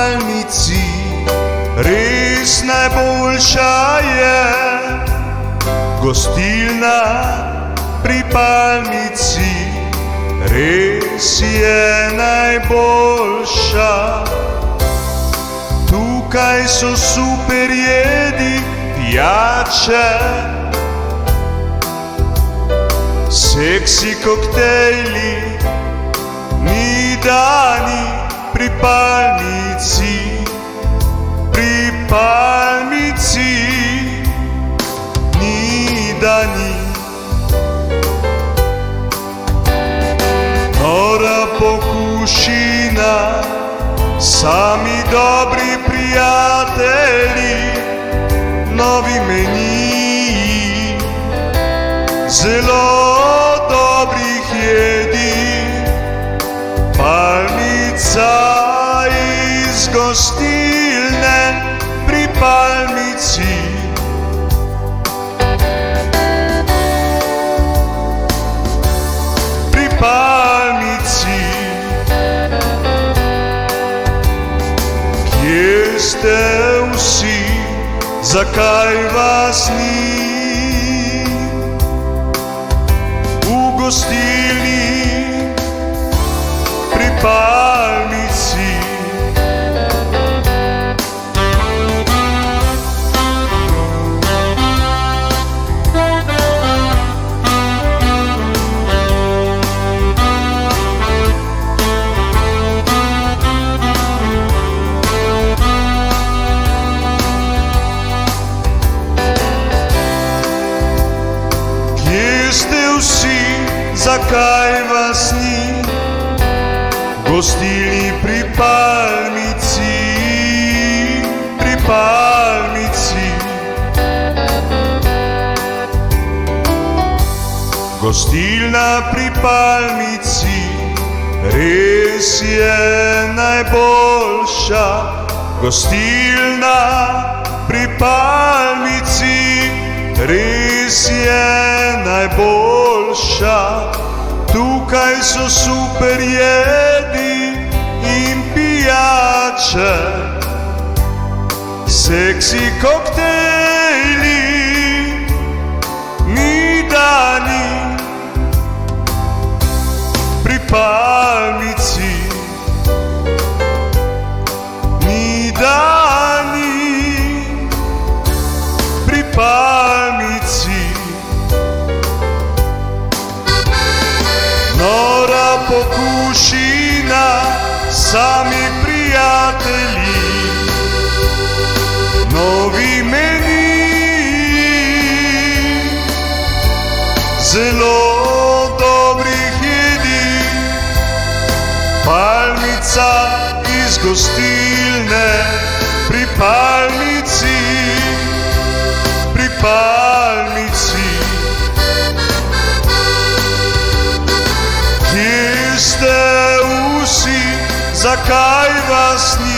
Palmici res najboljša je gostilna pri Palmici, res je najboljša. Tukaj so super jedi, pijače, seksi koktejli, ni dani pri Palmici, pri Palmici, ni dani. Nora pokušina, sami dobri prijatelji, novi meniji, zelo dobrih jedi. Palmica iz gostilne pri Palmici. Pri Palmici. Kje ste vsi, zakaj vas ni v gostilni pri Palmici? Ste vsi, zakaj vas ni v gostilni pri Palmici, pri Palmici. Gostilna pri Palmici res je najboljša. Gostilna pri Palmici res je najboljša. Tukaj so super jedi in pijače, seksi koktejli, ni dani pri Palmici, ni dani pri Palmici. Nora pokušina, sami prijatelji, novi meniji, zelo dobrih jedi. Palmica iz gostilne pri Palmici, pri Palmici. Kje ste vsi, zakaj vas ni